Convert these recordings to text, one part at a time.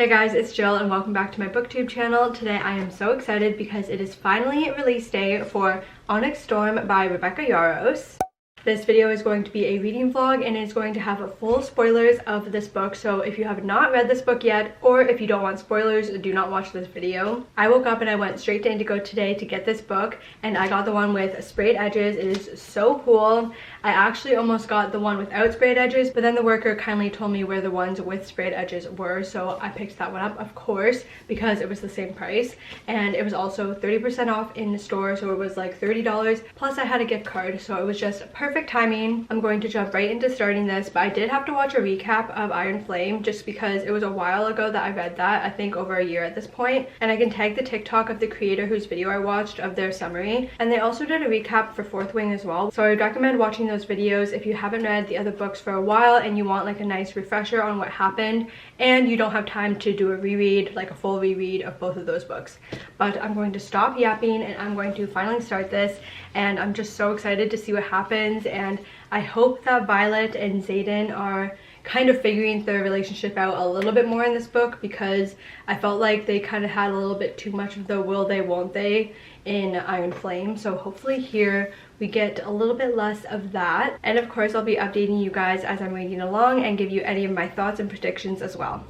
Hey guys, it's Jill and welcome back to my booktube channel. Today I am so excited because it is finally release day for Onyx Storm by Rebecca Yarros. This video is going to be a reading vlog and it's going to have full spoilers of this book, so if you have not read this book yet or if you don't want spoilers, do not watch this video. I woke up and I went straight to Indigo today to get this book and I got the one with sprayed edges. It is so cool. I actually almost got the one without sprayed edges, but then the worker kindly told me where the ones with sprayed edges were, so I picked that one up, of course, because it was the same price and it was also 30% off in the store, so it was like $30 plus I had a gift card, so it was just perfect timing. I'm going to jump right into starting this, but I did have to watch a recap of Iron Flame just because it was a while ago that I read that, I think over a year at this point, and I can tag the TikTok of the creator whose video I watched of their summary, and they also did a recap for Fourth Wing as well, so I would recommend watching those videos if you haven't read the other books for a while and you want like a nice refresher on what happened and you don't have time to do a reread, like a full reread of both of those books. But I'm going to stop yapping and I'm going to finally start this, and I'm just so excited to see what happens, and I hope that Violet and Xaden are kind of figuring their relationship out a little bit more in this book, because I felt like they kind of had a little bit too much of the will they won't they in Iron Flame, so hopefully here we get a little bit less of that. And of course I'll be updating you guys as I'm reading along and give you any of my thoughts and predictions as well.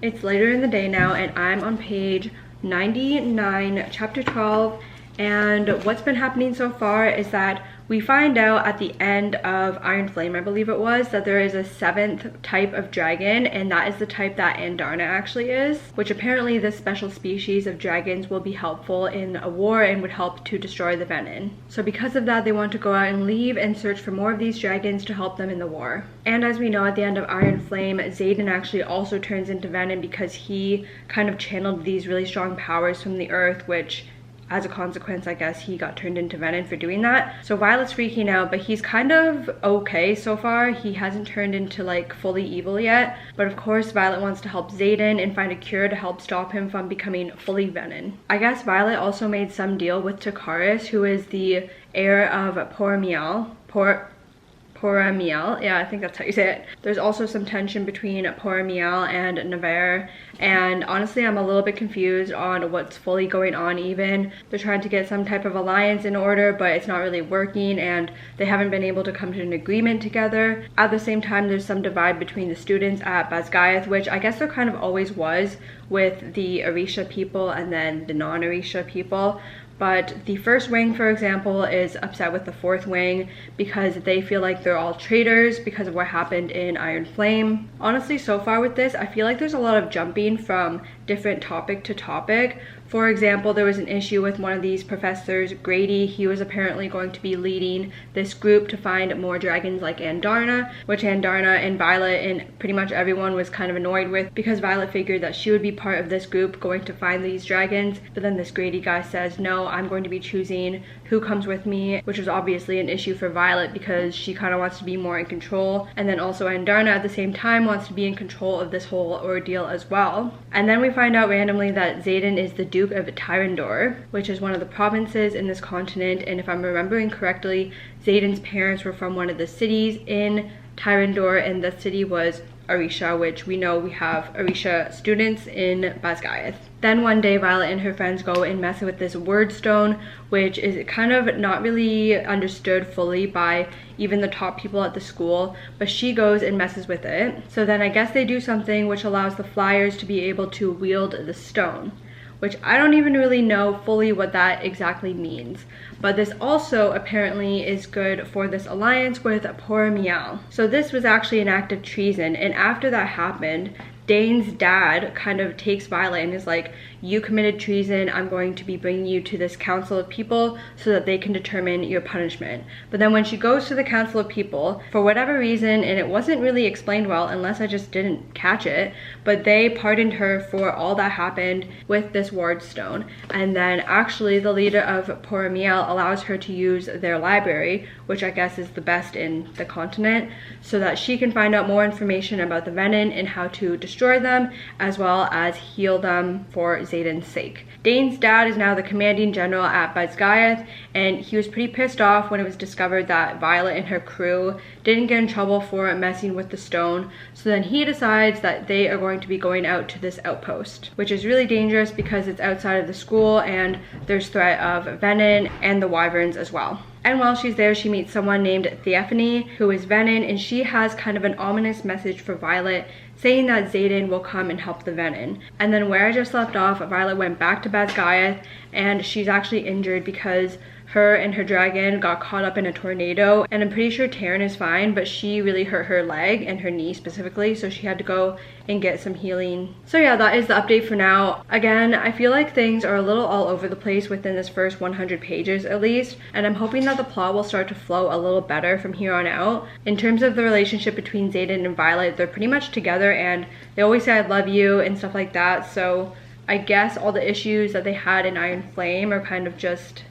It's later in the day now and I'm on page 99, chapter 12, and what's been happening so far is that we find out at the end of Iron Flame, I believe it was, that there is a 7th type of dragon, and that is the type that Andarna actually is, which apparently this special species of dragons will be helpful in a war and would help to destroy the Venin. So because of that, they want to go out and leave and search for more of these dragons to help them in the war. And as we know, at the end of Iron Flame, Xaden actually also turns into Venin because he kind of channeled these really strong powers from the earth, which as a consequence, I guess, he got turned into Venin for doing that. So Violet's freaking out, but he's kind of okay so far. He hasn't turned into like fully evil yet. But of course, Violet wants to help Xaden and find a cure to help stop him from becoming fully Venin. I guess Violet also made some deal with Takaris, who is the heir of Poramiel. Poramiel, yeah, I think that's how you say it. There's also some tension between Poramiel and Navarre, and honestly I'm a little bit confused on what's fully going on even. They're trying to get some type of alliance in order, but it's not really working and they haven't been able to come to an agreement together. At the same time, there's some divide between the students at Basgiath, which I guess there kind of always was with the Orisha people and then the non-Orisha people. But the first wing, for example, is upset with the fourth wing because they feel like they're all traitors because of what happened in Iron Flame. Honestly, so far with this, I feel like there's a lot of jumping from different topic to topic. For example, there was an issue with one of these professors, Grady. He was apparently going to be leading this group to find more dragons like Andarna, which Andarna and Violet and pretty much everyone was kind of annoyed with because Violet figured that she would be part of this group going to find these dragons. But then this Grady guy says, no, I'm going to be choosing who comes with me, which was obviously an issue for Violet because she kind of wants to be more in control. And then also Andarna at the same time wants to be in control of this whole ordeal as well. And then we find out randomly that Xaden is the Duke of Tyrandor, which is one of the provinces in this continent, and if I'm remembering correctly, Xaden's parents were from one of the cities in Tyrandor, and the city was Orisha, which we know we have Orisha students in Basgiath. Then one day Violet and her friends go and mess with this word stone, which is kind of not really understood fully by even the top people at the school, but she goes and messes with it. So then I guess they do something which allows the flyers to be able to wield the stone, which I don't even really know fully what that exactly means. But this also apparently is good for this alliance with Poramiel. So this was actually an act of treason, and after that happened, Dane's dad kind of takes Violet and is like, you committed treason. I'm going to be bringing you to this council of people so that they can determine your punishment. But then when she goes to the council of people, for whatever reason, and it wasn't really explained well unless I just didn't catch it, but they pardoned her for all that happened with this ward stone. And then actually the leader of Port Miel allows her to use their library, which I guess is the best in the continent, so that she can find out more information about the Venin and how to destroy them, as well as heal them for Xaden's sake. Dane's dad is now the commanding general at Basgiath, and he was pretty pissed off when it was discovered that Violet and her crew didn't get in trouble for messing with the stone. So then he decides that they are going to be going out to this outpost, which is really dangerous because it's outside of the school and there's threat of Venin and the wyverns as well. And while she's there, she meets someone named Theophany, who is Venin, and she has kind of an ominous message for Violet, saying that Xaden will come and help the Venin. And then where I just left off, Violet went back to Basgiath, and she's actually injured because her and her dragon got caught up in a tornado, and I'm pretty sure Taryn is fine, but she really hurt her leg and her knee specifically, so she had to go and get some healing. So yeah, that is the update for now. Again, I feel like things are a little all over the place within this first 100 pages at least, and I'm hoping that the plot will start to flow a little better from here on out. In terms of the relationship between Xaden and Violet, they're pretty much together and they always say I love you and stuff like that, so I guess all the issues that they had in Iron Flame are kind of just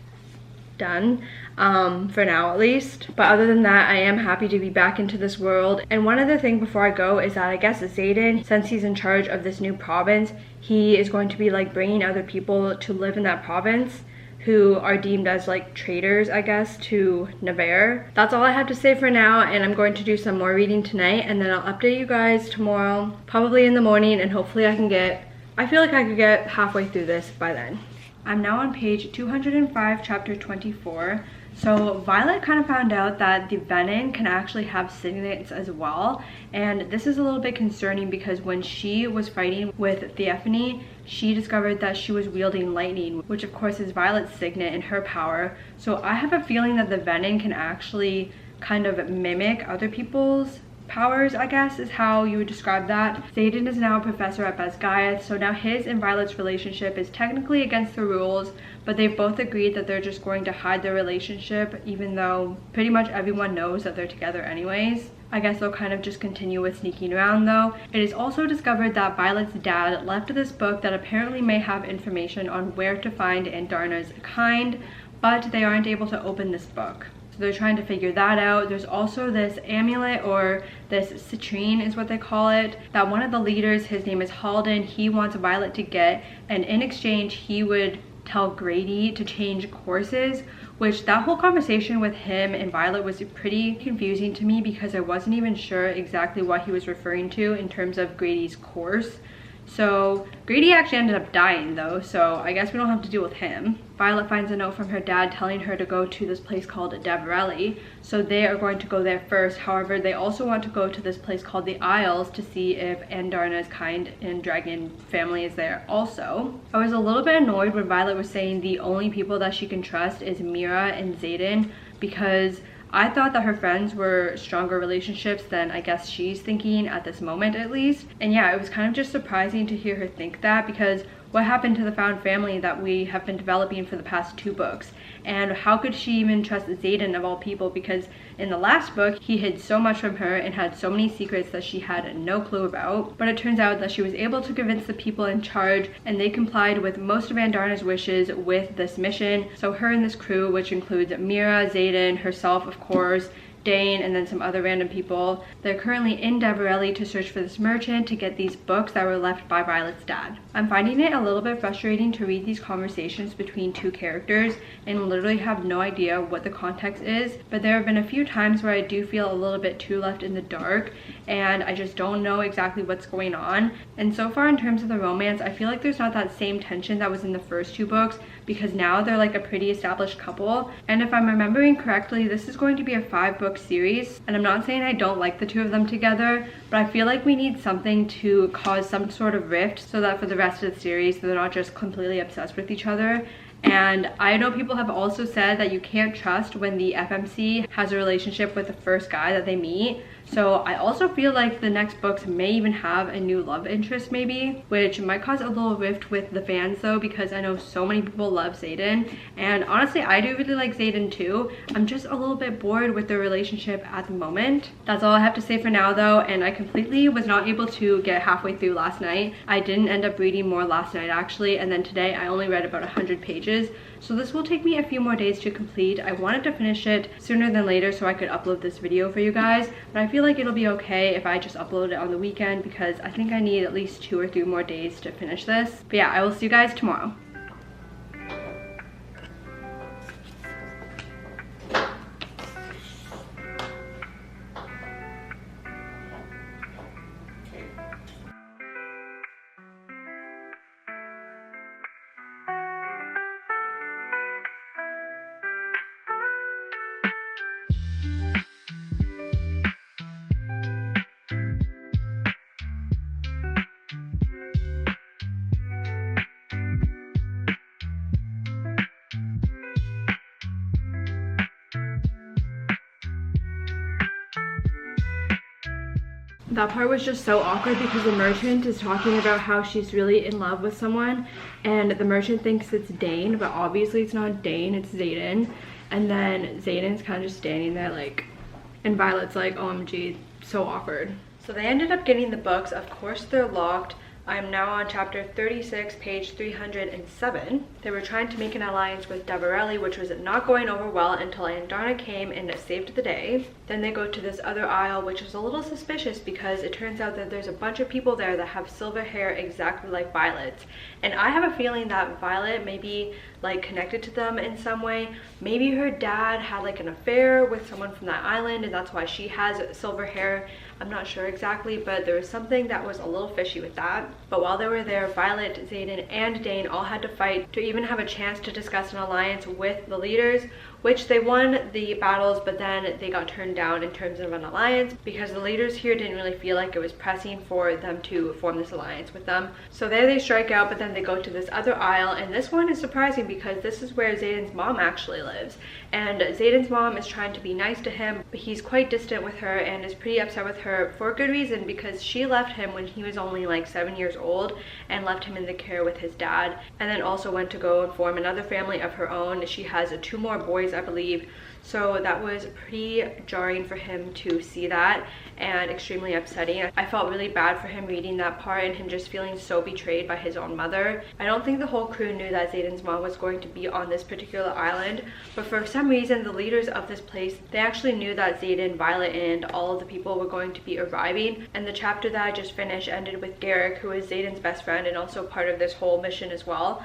done for now at least. But other than that, I am happy to be back into this world. And one other thing before I go is that I guess Xaden, since he's in charge of this new province, he is going to be like bringing other people to live in that province who are deemed as like traitors, I guess, to Navarre. That's all I have to say for now, and I'm going to do some more reading tonight, and then I'll update you guys tomorrow, probably in the morning, and hopefully I feel like I could get halfway through this by then. I'm now on page 205, chapter 24. So Violet kind of found out that the Venin can actually have signets as well, and this is a little bit concerning because when she was fighting with Theophany, she discovered that she was wielding lightning, which of course is Violet's signet and her power. So I have a feeling that the Venin can actually kind of mimic other people's powers, I guess is how you would describe that. Xaden is now a professor at Basgiath, so now his and Violet's relationship is technically against the rules, but they've both agreed that they're just going to hide their relationship, even though pretty much everyone knows that they're together anyways. I guess they'll kind of just continue with sneaking around though. It is also discovered that Violet's dad left this book that apparently may have information on where to find Andarna's kind, but they aren't able to open this book. So they're trying to figure that out. There's also this amulet, or this citrine is what they call it, that one of the leaders, his name is Halden, he wants Violet to get, and in exchange he would tell Grady to change courses, which that whole conversation with him and Violet was pretty confusing to me because I wasn't even sure exactly what he was referring to in terms of Grady's course. So Grady actually ended up dying though, so I guess we don't have to deal with him. Violet finds a note from her dad telling her to go to this place called Deverelli, so they are going to go there first. However, they also want to go to this place called the Isles to see if Andarna's kind and dragon family is there also. I was a little bit annoyed when Violet was saying the only people that she can trust is Mira and Xaden, because I thought that her friends were stronger relationships than I guess she's thinking at this moment at least. And yeah, it was kind of just surprising to hear her think that, because what happened to the found family that we have been developing for the past 2 books? And how could she even trust Xaden of all people? Because in the last book, he hid so much from her and had so many secrets that she had no clue about. But it turns out that she was able to convince the people in charge, and they complied with most of Andarna's wishes with this mission. So her and this crew, which includes Mira, Xaden, herself of course, Dane, and then some other random people, they're currently in Deverelli to search for this merchant to get these books that were left by Violet's dad. I'm finding it a little bit frustrating to read these conversations between 2 characters and literally have no idea what the context is, but there have been a few times where I do feel a little bit too left in the dark and I just don't know exactly what's going on. And so far in terms of the romance, I feel like there's not that same tension that was in the first 2 books, because now they're like a pretty established couple. And if I'm remembering correctly, this is going to be a 5-book series, and I'm not saying I don't like the 2 of them together, but I feel like we need something to cause some sort of rift so that for the rest of the series they're not just completely obsessed with each other. And I know people have also said that you can't trust when the FMC has a relationship with the first guy that they meet. So I also feel like the next books may even have a new love interest maybe, which might cause a little rift with the fans though, because I know so many people love Xaden, and honestly I do really like Xaden too. I'm just a little bit bored with their relationship at the moment. That's all I have to say for now though, and I completely was not able to get halfway through last night. I didn't end up reading more last night actually, and then today I only read about 100 pages. So this will take me a few more days to complete. I wanted to finish it sooner than later so I could upload this video for you guys, but I feel like it'll be okay if I just upload it on the weekend because I think I need at least 2 or 3 more days to finish this. But yeah, I will see you guys tomorrow. That part was just so awkward because the merchant is talking about how she's really in love with someone, and the merchant thinks it's Dane, but obviously it's not Dane, it's Xaden. And then Xaden's kind of just standing there like, and Violet's like, OMG, so awkward. So they ended up getting the books. Of course they're locked. I'm now on chapter 36, page 307. They were trying to make an alliance with Davarelli, which was not going over well until Andarna came and saved the day. Then they go to this other aisle, which is a little suspicious because it turns out that there's a bunch of people there that have silver hair exactly like Violet's. And I have a feeling that Violet may be like connected to them in some way. Maybe her dad had like an affair with someone from that island and that's why she has silver hair. I'm not sure exactly, but there was something that was a little fishy with that. But while they were there, Violet, Xaden, and Dane all had to fight to even have a chance to discuss an alliance with the leaders, which they won the battles, but then they got turned down in terms of an alliance because the leaders here didn't really feel like it was pressing for them to form this alliance with them. So there they strike out, but then they go to this other aisle, and this one is surprising because this is where Xaden's mom actually lives. And Xaden's mom is trying to be nice to him, but he's quite distant with her and is pretty upset with her for a good reason because she left him when he was only like 7 years old and left him in the care with his dad, and then also went to go and form another family of her own. She has 2 more boys, I believe. So that was pretty jarring for him to see that and extremely upsetting. I felt really bad for him reading that part and him just feeling so betrayed by his own mother. I don't think the whole crew knew that Xaden's mom was going to be on this particular island, but for some reason the leaders of this place, they actually knew that Xaden, Violet, and all of the people were going to be arriving. And the chapter that I just finished ended with Garrick, who is Xaden's best friend and also part of this whole mission as well,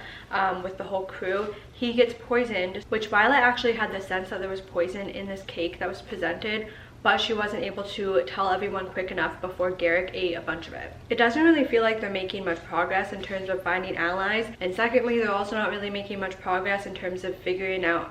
with the whole crew. He gets poisoned, which Violet actually had the sense that there was poison in this cake that was presented, but she wasn't able to tell everyone quick enough before Garrick ate a bunch of it. It doesn't really feel like they're making much progress in terms of finding allies, and secondly, they're also not really making much progress in terms of figuring out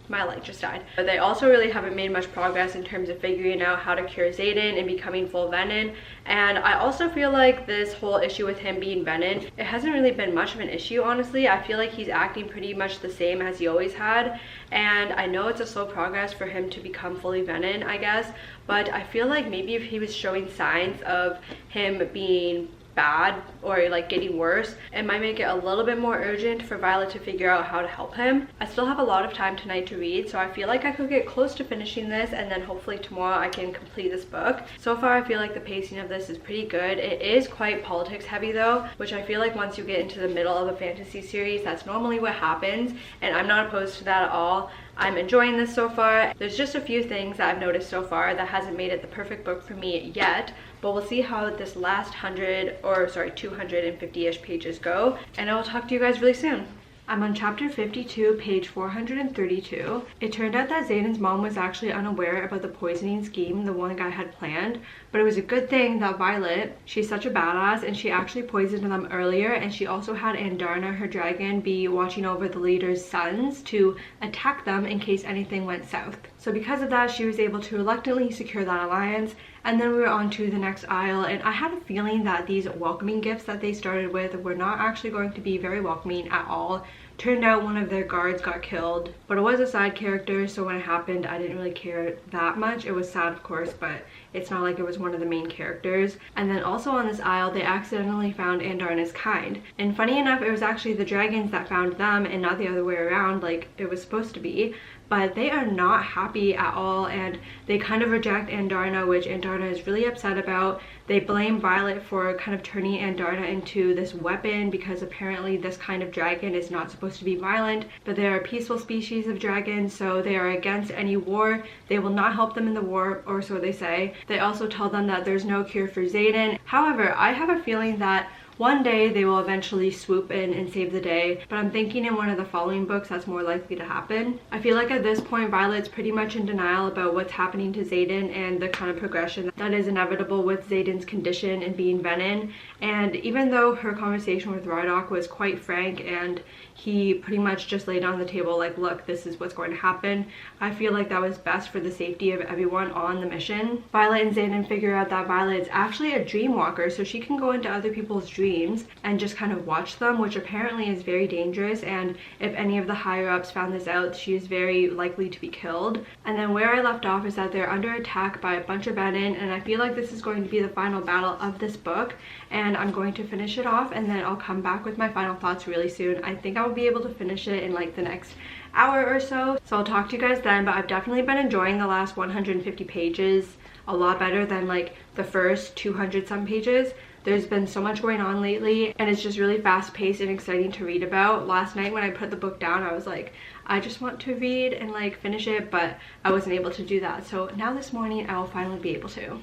my light just died. But they also really haven't made much progress in terms of figuring out how to cure Xaden and becoming full Venin. And I also feel like this whole issue with him being Venin, it hasn't really been much of an issue, honestly. I feel like he's acting pretty much the same as he always had. And I know it's a slow progress for him to become fully Venin, I guess. But I feel like maybe if he was showing signs of him being bad or like getting worse, it might make it a little bit more urgent for Violet to figure out how to help him. I still have a lot of time tonight to read, so I feel like I could get close to finishing this, and then hopefully tomorrow I can complete this book. So far I feel like the pacing of this is pretty good. It is quite politics heavy though, which I feel like once you get into the middle of a fantasy series, that's normally what happens, and I'm not opposed to that at all. I'm enjoying this so far. There's just a few things that I've noticed so far that hasn't made it the perfect book for me yet, but we'll see how this last 250-ish pages go, and I will talk to you guys really soon. I'm on chapter 52, page 432. It turned out that Xaden's mom was actually unaware about the poisoning scheme the one guy had planned, but it was a good thing that Violet, she's such a badass, and she actually poisoned them earlier, and she also had Andarna, her dragon, be watching over the leader's sons to attack them in case anything went south. So because of that, she was able to reluctantly secure that alliance. And then we were on to the next aisle, and I had a feeling that these welcoming gifts that they started with were not actually going to be very welcoming at all Turned out one of their guards got killed, but it was a side character, so when it happened I didn't really care that much. It was sad of course, but it's not like it was one of the main characters. And then also on this isle they accidentally found Andarna's kind, and funny enough it was actually the dragons that found them and not the other way around like it was supposed to be. But they are not happy at all, and they kind of reject Andarna, which Andarna is really upset about. They blame Violet for kind of turning Andarna into this weapon because apparently this kind of dragon is not supposed to be violent, but they are a peaceful species of dragon, so they are against any war. They will not help them in the war, or so they say. They also tell them that there's no cure for Xaden. However, I have a feeling that one day they will eventually swoop in and save the day, but I'm thinking in one of the following books that's more likely to happen. I feel like at this point Violet's pretty much in denial about what's happening to Xaden and the kind of progression that is inevitable with Xaden's condition and being Venin. And even though her conversation with Rydok was quite frank and he pretty much just laid on the table like, look, this is what's going to happen, I feel like that was best for the safety of everyone on the mission. Violet and Xaden figure out that Violet is actually a dream walker, so she can go into other people's dreams and just kind of watch them, which apparently is very dangerous, and if any of the higher ups found this out, she is very likely to be killed. And then where I left off is that they're under attack by a bunch of Venin, and I feel like this is going to be the final battle of this book, and I'm going to finish it off and then I'll come back with my final thoughts really soon. I think I'll be able to finish it in like the next hour or so I'll talk to you guys then. But I've definitely been enjoying the last 150 pages a lot better than like the first 200 some pages. There's been so much going on lately and it's just really fast paced and exciting to read about. Last night when I put the book down I was like, I just want to read and like finish it, but I wasn't able to do that. So now this morning I will finally be able to.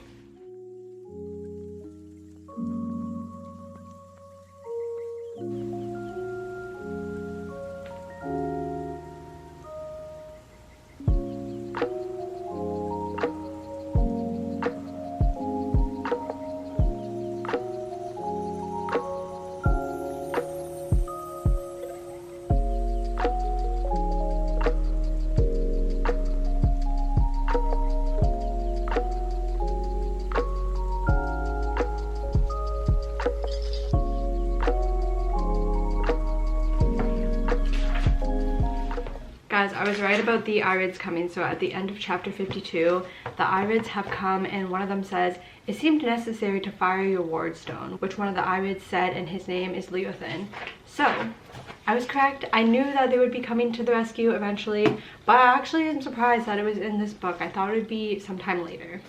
Guys, I was right about the Irids coming. So at the end of chapter 52, the Irids have come and one of them says, it seemed necessary to fire your ward stone, which one of the Irids said, and his name is Leothin. So I was correct. I knew that they would be coming to the rescue eventually, but I actually am surprised that it was in this book. I thought it would be sometime later.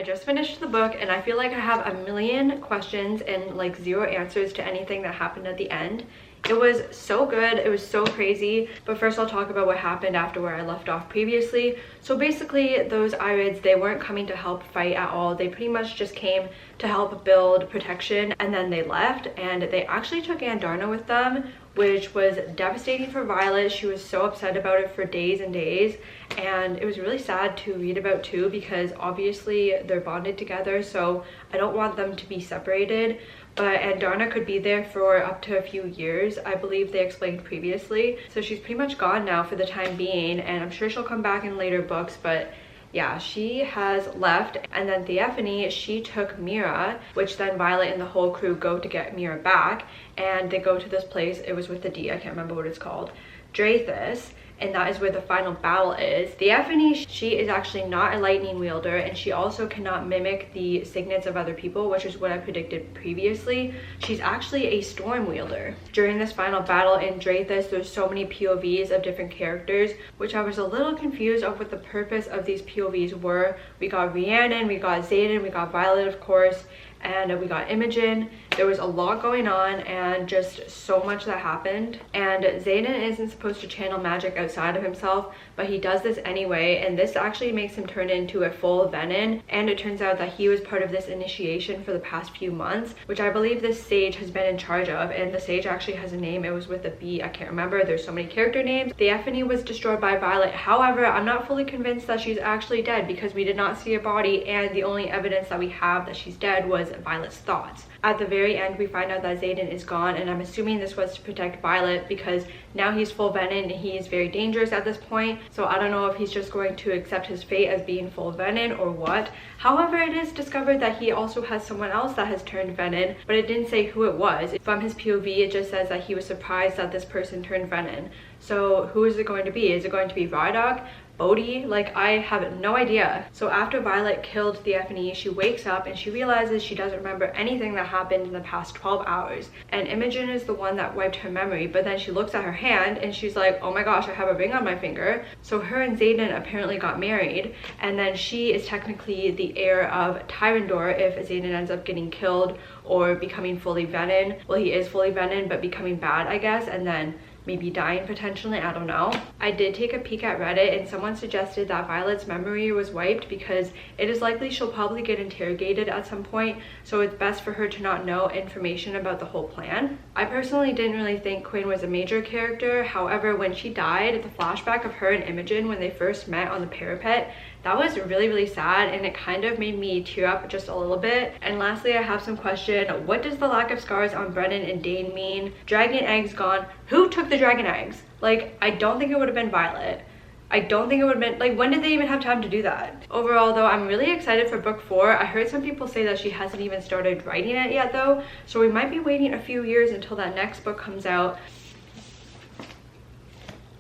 Just finished the book and I feel like I have a million questions and like zero answers to anything that happened at the end. It was so good, it was so crazy, but first I'll talk about what happened after where I left off previously. So basically those Irids, they weren't coming to help fight at all. They pretty much just came to help build protection and then they left, and they actually took Andarna with them, which was devastating for Violet. She was so upset about it for days and days, and it was really sad to read about too because obviously they're bonded together, so I don't want them to be separated. But Andarna could be there for up to a few years, I believe they explained previously. So she's pretty much gone now for the time being, and I'm sure she'll come back in later books, but yeah, she has left. And then Theophany, she took Mira, which then Violet and the whole crew go to get Mira back, and they go to this place. It was with the D, I can't remember what it's called, Drathis, and that is where the final battle is. Theophany, she is actually not a lightning wielder, and she also cannot mimic the signets of other people, which is what I predicted previously. She's actually a storm wielder. During this final battle in Drathis, there's so many POVs of different characters, which I was a little confused of what the purpose of these POVs were. We got Rhiannon, we got Xaden, we got Violet, of course, and we got Imogen. There was a lot going on and just so much that happened. And Xaden isn't supposed to channel magic outside of himself, but he does this anyway, and this actually makes him turn into a full Venin. And it turns out that he was part of this initiation for the past few months, which I believe this sage has been in charge of. And the sage actually has a name. It was with a B. I can't remember. There's so many character names. The Effany was destroyed by Violet. However, I'm not fully convinced that she's actually dead because we did not see a body, and the only evidence that we have that she's dead was Violet's thoughts. At the very end, we find out that Xaden is gone, and I'm assuming this was to protect Violet because now he's full Venin and he is very dangerous at this point. So I don't know if he's just going to accept his fate as being full Venin or what. However, it is discovered that he also has someone else that has turned Venin, but it didn't say who it was. From his POV, it just says that he was surprised that this person turned Venin. So who is it going to be? Is it going to be Rydog? Bodhi? Like, I have no idea. So after Violet killed the Effany, she wakes up and she realizes she doesn't remember anything that happened in the past 12 hours. And Imogen is the one that wiped her memory, but then she looks at her hand and she's like, oh my gosh, I have a ring on my finger. So her and Xaden apparently got married, and then she is technically the heir of Tyrandor if Xaden ends up getting killed or becoming fully Venin. Well, he is fully Venin, but becoming bad, I guess, and then maybe dying potentially, I don't know. I did take a peek at Reddit and someone suggested that Violet's memory was wiped because it is likely she'll probably get interrogated at some point, so it's best for her to not know information about the whole plan. I personally didn't really think Quinn was a major character. However, when she died, the flashback of her and Imogen when they first met on the parapet, that was really, really sad, and it kind of made me tear up just a little bit. And lastly, I have some question. What does the lack of scars on Brennan and Dane mean? Dragon eggs gone. Who took the dragon eggs? Like, I don't think it would have been Violet. I don't think it would have been, like, when did they even have time to do that? Overall though, I'm really excited for book 4. I heard some people say that she hasn't even started writing it yet though, so we might be waiting a few years until that next book comes out.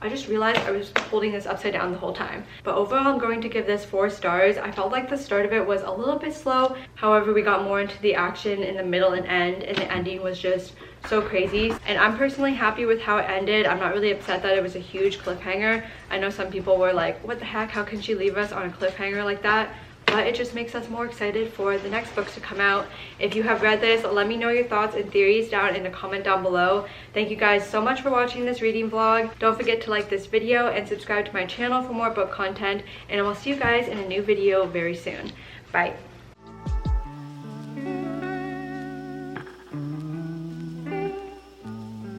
I just realized I was holding this upside down the whole time. But overall, I'm going to give this 4 stars. I felt like the start of it was a little bit slow. However, we got more into the action in the middle and end, and the ending was just so crazy. And I'm personally happy with how it ended. I'm not really upset that it was a huge cliffhanger. I know some people were like, what the heck? How can she leave us on a cliffhanger like that? But it just makes us more excited for the next books to come out. If you have read this, let me know your thoughts and theories down in a comment down below. Thank you guys so much for watching this reading vlog. Don't forget to like this video and subscribe to my channel for more book content, and I will see you guys in a new video very soon. Bye.